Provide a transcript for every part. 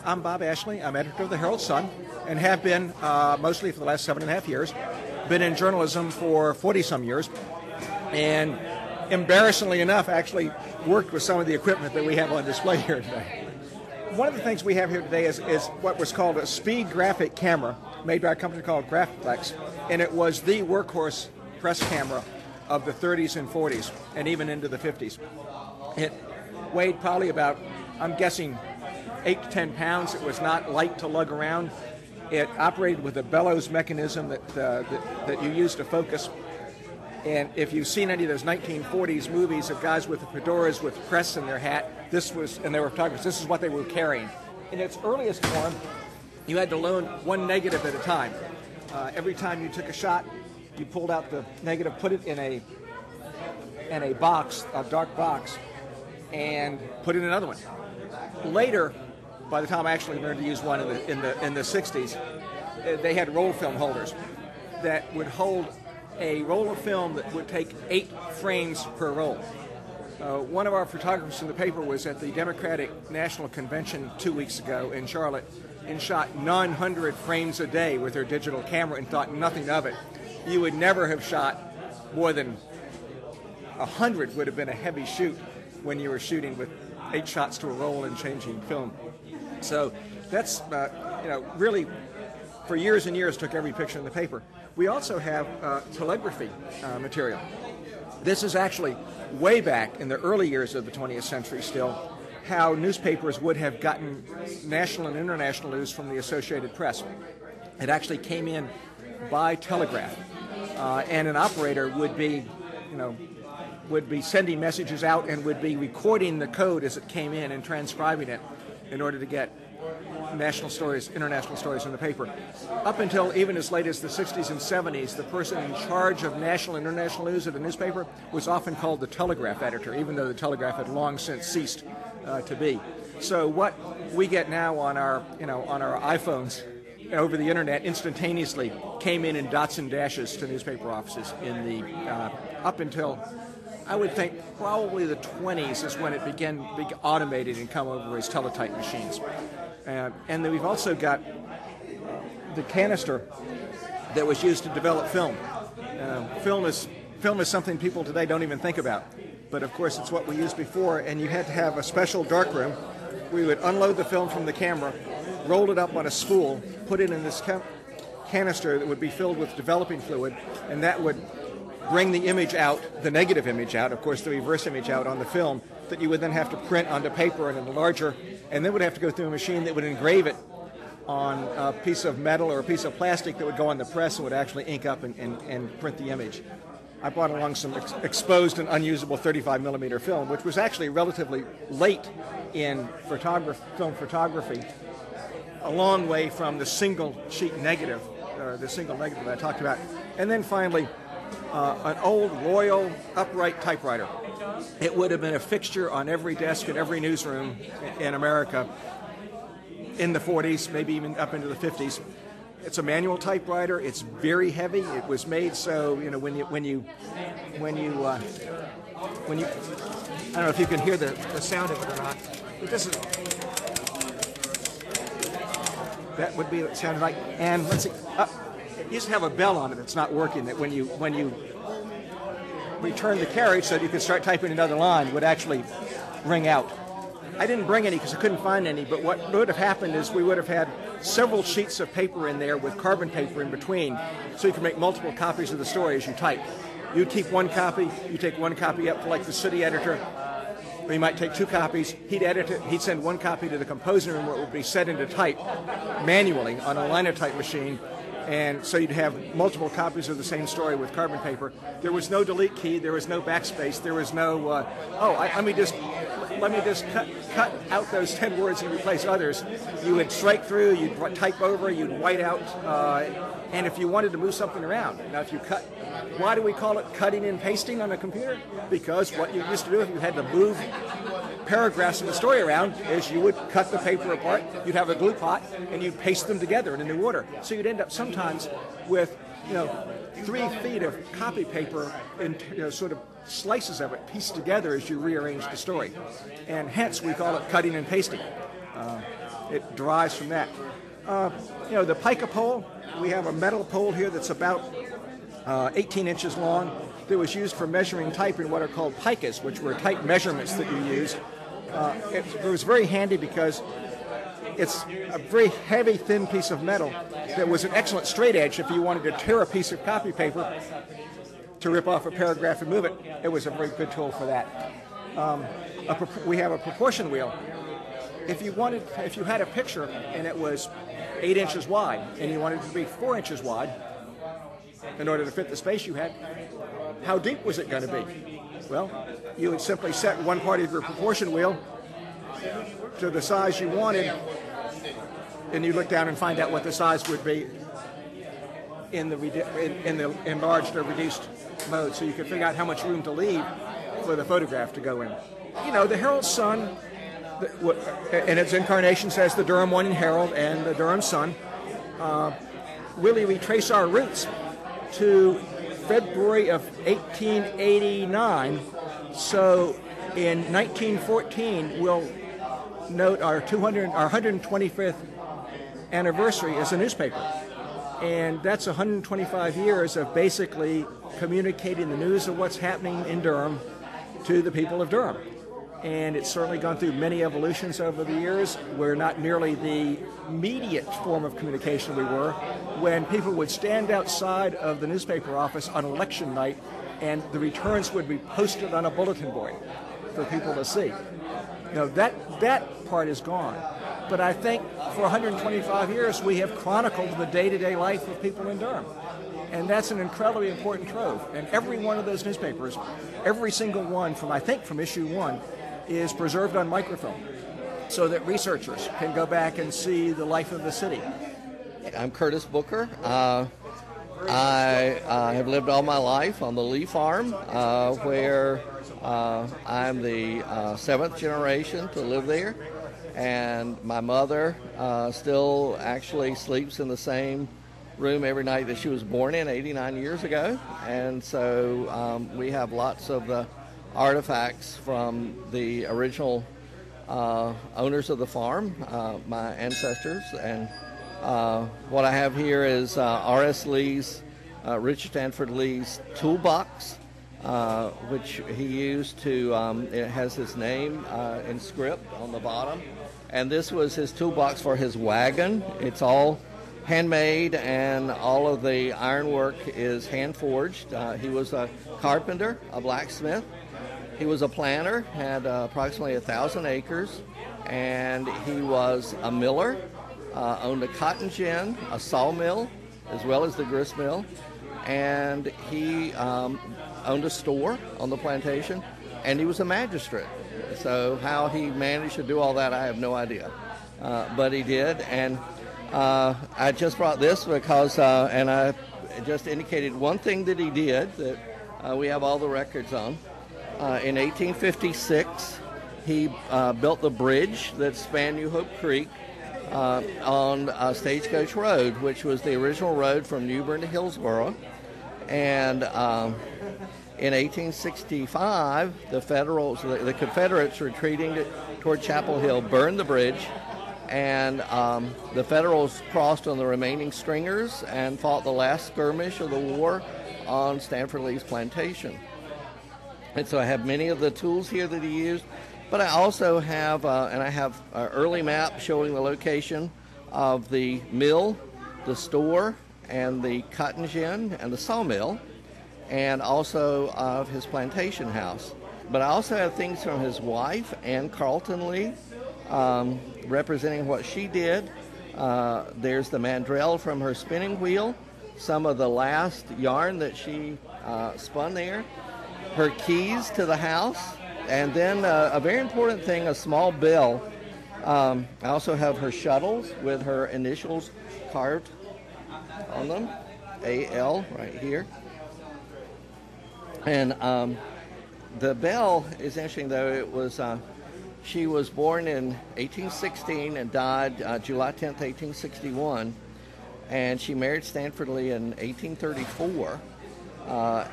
I'm Bob Ashley. I'm editor of the Herald Sun and have been mostly for the last 7.5 years. Been in journalism for 40-some years, and embarrassingly enough, actually worked with some of the equipment that we have on display here today. One of the things we have here today is what was called a speed graphic camera made by a company called Graphics, and it was the workhorse press camera of the 30s and 40s and even into the 50s. It weighed probably about, I'm guessing, 8 to 10 pounds. It was not light to lug around. It operated with a bellows mechanism that you use to focus. And if you've seen any of those 1940s movies of guys with fedoras with press in their hat, and they were photographers, this is what they were carrying. In its earliest form, you had to load one negative at a time. Every time you took a shot, you pulled out the negative, put it in a box, a dark box, and put in another one. Later, by the time I actually learned to use one in the 60s, they had roll film holders that would hold a roll of film that would take 8 frames per roll. One of our photographers in the paper was at the Democratic National Convention 2 weeks ago in Charlotte and shot 900 frames a day with her digital camera and thought nothing of it. You would never have shot more than 100 would have been a heavy shoot when you were shooting with 8 shots to a roll and changing film. So that's, really for years and years took every picture in the paper. We also have telegraphy material. This is actually way back in the early years of the 20th century still, how newspapers would have gotten national and international news from the Associated Press. It actually came in by telegraph, and an operator would be sending messages out and would be recording the code as it came in and transcribing it in order to get national stories, international stories in the paper. Up until even as late as the 60s and 70s, the person in charge of national and international news of the newspaper was often called the telegraph editor, even though the telegraph had long since ceased to be. So what we get now on our iPhones over the internet instantaneously came in dots and dashes to newspaper offices in the up until, I would think, probably the 20s is when it began automated and come over as teletype machines. And then we've also got the canister that was used to develop film. Film is something people today don't even think about. But of course it's what we used before, and you had to have a special darkroom. We would unload the film from the camera, roll it up on a spool, put it in this canister that would be filled with developing fluid, and that would bring the image out, the negative image out, of course the reverse image out on the film, that you would then have to print onto paper and enlarger, and then would have to go through a machine that would engrave it on a piece of metal or a piece of plastic that would go on the press and would actually ink up and print the image. I brought along some exposed and unusable 35mm film, which was actually relatively late in film photography, a long way from the single sheet negative, the single negative that I talked about. And then finally, an old Royal upright typewriter. It would have been a fixture on every desk in every newsroom in America in the 40s, maybe even up into the 50s. It's a manual typewriter. It's very heavy. It was made so when you I don't know if you can hear the sound of it or not. But this is that would be what it sounded like. And let's see. It used to have a bell on it that's not working, that when you return the carriage so that you could start typing another line, it would actually ring out. I didn't bring any because I couldn't find any, but what would have happened is we would have had several sheets of paper in there with carbon paper in between, so you could make multiple copies of the story as you type. You'd keep one copy, you take one copy up to like the city editor, or you might take 2 copies, he'd edit it, he'd send one copy to the composing room where it would be set into type manually on a linotype machine, and so you'd have multiple copies of the same story with carbon paper. There was no delete key, there was no backspace, there was no, let me just cut out those 10 words and replace others. You would strike through, you'd type over, you'd white out, and if you wanted to move something around. Now if you cut, why do we call it cutting and pasting on a computer? Because what you used to do if you had to move paragraphs of the story around is you would cut the paper apart, you'd have a glue pot, and you'd paste them together in a new order. So you'd end up sometimes with 3 feet of copy paper and sort of slices of it pieced together as you rearrange the story. And hence we call it cutting and pasting. it derives from that. The pica pole, we have a metal pole here that's about 18 inches long that was used for measuring type in what are called picas, which were type measurements that you use. It was very handy because it's a very heavy, thin piece of metal that was an excellent straight edge if you wanted to tear a piece of copy paper to rip off a paragraph and move it. It was a very good tool for that. We have a proportion wheel. If you had a picture and it was 8 inches wide and you wanted it to be 4 inches wide in order to fit the space you had, how deep was it going to be? Well, you would simply set one part of your proportion wheel to the size you wanted, and you look down and find out what the size would be in the enlarged or reduced mode, so you could figure out how much room to leave for the photograph to go in. The Herald Sun, in its incarnations as the Durham Morning Herald and the Durham Sun, really we trace our roots to February of 1889. So in 1914, we'll note our 125th anniversary as a newspaper. And that's 125 years of basically communicating the news of what's happening in Durham to the people of Durham. And it's certainly gone through many evolutions over the years. We're not nearly the immediate form of communication we were when people would stand outside of the newspaper office on election night and the returns would be posted on a bulletin board for people to see. That part is gone. But I think for 125 years we have chronicled the day-to-day life of people in Durham. And that's an incredibly important trove. And every one of those newspapers, every single one from issue 1, is preserved on microfilm so that researchers can go back and see the life of the city. I'm Curtis Booker. I have lived all my life on the Lee Farm, where I'm the 7th generation to live there. And my mother still actually sleeps in the same room every night that she was born in 89 years ago. And so we have lots of the artifacts from the original owners of the farm, my ancestors. And what I have here is R.S. Lee's, Richard Stanford Lee's toolbox, which he used to, it has his name in script on the bottom. And this was his toolbox for his wagon. It's all handmade, and all of the ironwork is hand-forged. He was a carpenter, a blacksmith. He was a planter, had approximately 1,000 acres, and he was a miller, owned a cotton gin, a sawmill, as well as the grist mill, and he owned a store on the plantation, and he was a magistrate. So how he managed to do all that, I have no idea, but he did. And I just brought this because, and I just indicated one thing that he did that we have all the records on. In 1856, he built the bridge that spanned New Hope Creek on Stagecoach Road, which was the original road from New Bern to Hillsborough. And in 1865, the Confederates retreating toward Chapel Hill burned the bridge, and the Federals crossed on the remaining stringers and fought the last skirmish of the war on Stanford Lee's plantation. And so I have many of the tools here that he used, but I also have, and I have an early map showing the location of the mill, the store, and the cotton gin, and the sawmill, and also of his plantation house. But I also have things from his wife, Ann Carlton Lee, representing what she did. There's the mandrel from her spinning wheel, some of the last yarn that she spun there, her keys to the house, and then a very important thing, a small bell. I also have her shuttles with her initials carved on them, A.L. right here. And the bell is interesting, though. It was she was born in 1816 and died July 10th, 1861, and she married Stanford Lee in 1834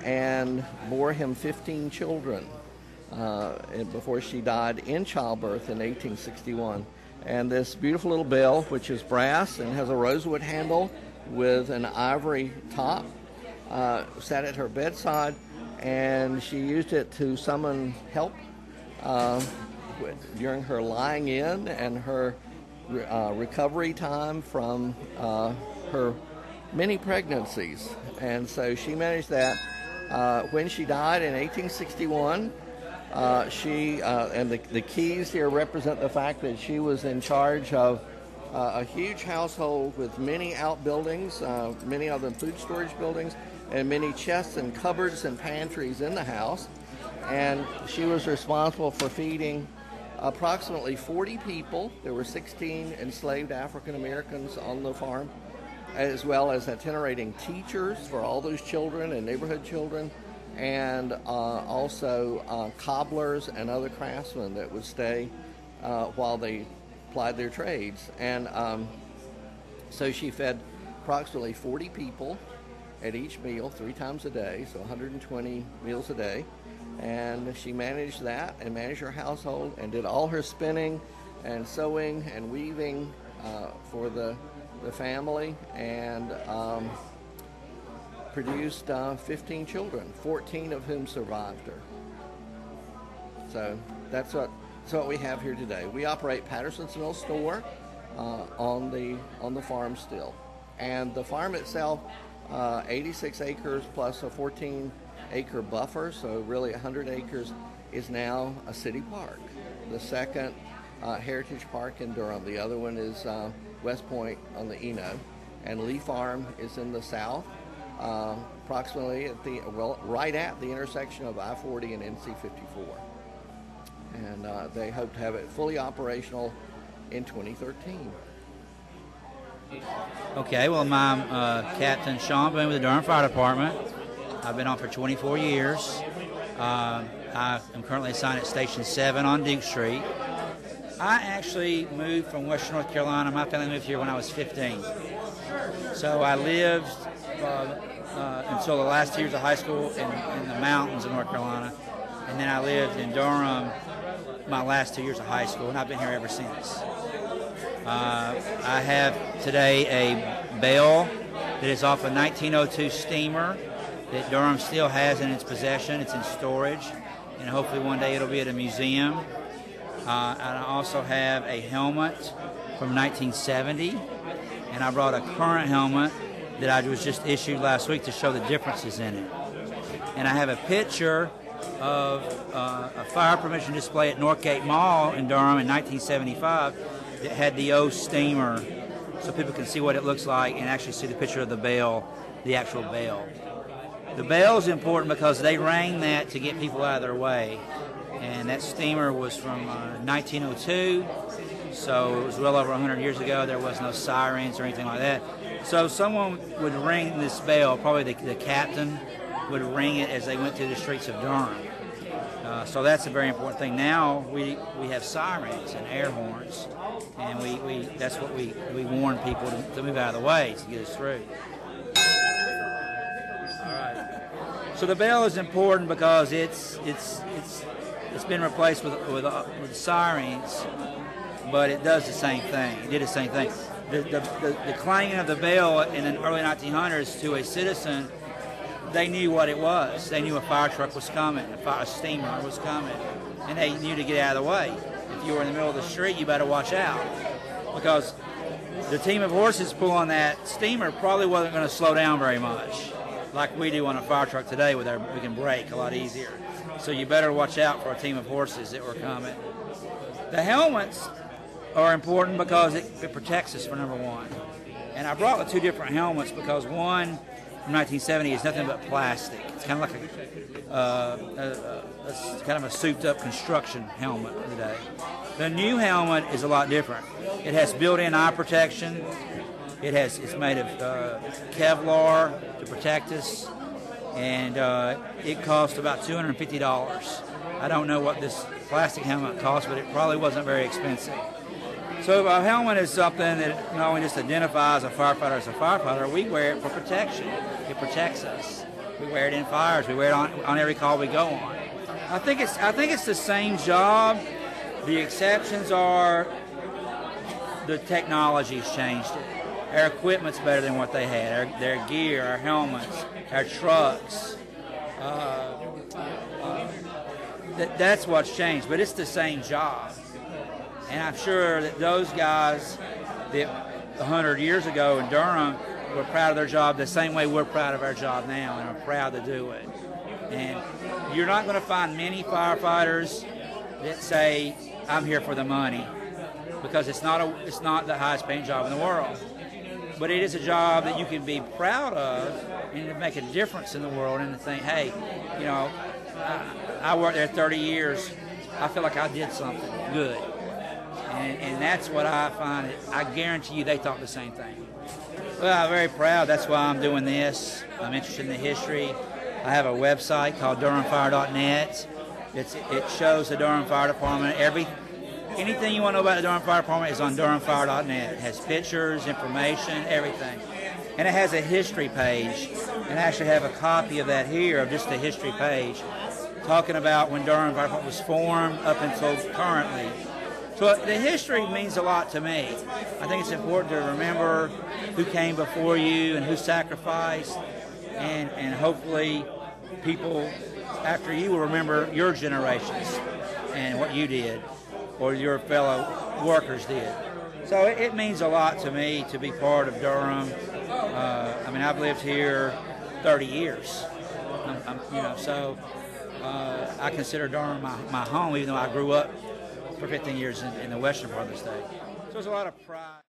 and bore him 15 children before she died in childbirth in 1861. And this beautiful little bell, which is brass and has a rosewood handle with an ivory top, sat at her bedside, and she used it to summon help during her lying in and her recovery time from her many pregnancies. And so she managed that. When she died in 1861, and the keys here represent the fact that she was in charge of a huge household with many outbuildings, many of them food storage buildings, and many chests and cupboards and pantries in the house. And she was responsible for feeding approximately 40 people. There were 16 enslaved African Americans on the farm, as well as itinerating teachers for all those children and neighborhood children, and also cobblers and other craftsmen that would stay while they plied their trades. And so she fed approximately 40 people at each meal 3 times a day, so 120 meals a day. And she managed that and managed her household and did all her spinning and sewing and weaving for the family, and produced 15 children, 14 of whom survived her. So that's what we have here today. We operate Patterson's Mill Store on the farm still, and the farm itself, 86 acres plus a 14-acre buffer, so really 100 acres, is now a city park. The second heritage park in Durham. The other one is West Point on the Eno, and Lee Farm is in the south, approximately right at the intersection of I-40 and NC-54. And they hope to have it fully operational in 2013. Okay, well, I'm Captain Sean Boone with the Durham Fire Department. I've been on for 24 years. I am currently assigned at Station 7 on Duke Street. I actually moved from Western North Carolina. My family moved here when I was 15. So I lived until the last 2 years of high school in the mountains of North Carolina. And then I lived in Durham my last 2 years of high school, and I've been here ever since. I have today a bell that is off a 1902 steamer that Durham still has in its possession. It's in storage, and hopefully one day it'll be at a museum. And I also have a helmet from 1970, and I brought a current helmet that I was just issued last week to show the differences in it. And I have a picture of a fire prevention display at Northgate Mall in Durham in 1975 that had the old steamer, so people can see what it looks like and actually see the picture of the bell, the actual bell. The bell is important because they rang that to get people out of their way. And that steamer was from 1902, so it was well over 100 years ago. There was no sirens or anything like that. So someone would ring this bell, probably the captain would ring it as they went through the streets of Durham. So that's a very important thing. Now we have sirens and air horns, and that's what we warn people to move out of the way to get us through. All right. So the bell is important because it's been replaced with sirens, but it does the same thing. It did the same thing. The clanging of the bell in the early 1900s to a citizen, they knew what it was. They knew a fire truck was coming, a steamer was coming, and they knew to get out of the way. If you were in the middle of the street, you better watch out, because the team of horses pulling that steamer probably wasn't going to slow down very much, like we do on a fire truck today, where we can brake a lot easier. So you better watch out for a team of horses that were coming. The helmets are important because it protects us, for number one. And I brought the 2 different helmets because one from 1970 is nothing but plastic. It's kind of like a souped-up construction helmet today. The new helmet is a lot different. It has built-in eye protection. It's made of Kevlar to protect us, and it cost about $250. I don't know what this plastic helmet cost, but it probably wasn't very expensive. So a helmet is something that not only just identifies a firefighter as a firefighter, we wear it for protection. It protects us. We wear it in fires. We wear it on every call we go on. I think it's the same job. The exceptions are the technology's changed it. Our equipment's better than what they had. Their gear, our helmets, our trucks. That's what's changed, but it's the same job. And I'm sure that those guys that 100 years ago in Durham were proud of their job the same way we're proud of our job now and are proud to do it. And you're not going to find many firefighters that say, I'm here for the money, because it's not the highest paying job in the world. But it is a job that you can be proud of and to make a difference in the world and to think, hey, you know, I worked there 30 years. I feel like I did something good. And that's what I find. I guarantee you they thought the same thing. Well, I'm very proud. That's why I'm doing this. I'm interested in the history. I have a website called DurhamFire.net. It shows the Durham Fire Department. Anything you want to know about the Durham Fire Department is on DurhamFire.net. It has pictures, information, everything. And it has a history page. And I actually have a copy of that here, of just the history page, talking about when Durham Fire Department was formed up until currently. So the history means a lot to me. I think it's important to remember who came before you and who sacrificed, and hopefully people after you will remember your generations and what you did or your fellow workers did. So it means a lot to me to be part of Durham. I mean, I've lived here 30 years, so I consider Durham my home, even though I grew up for 15 years in the western part of the state. So there's a lot of pride.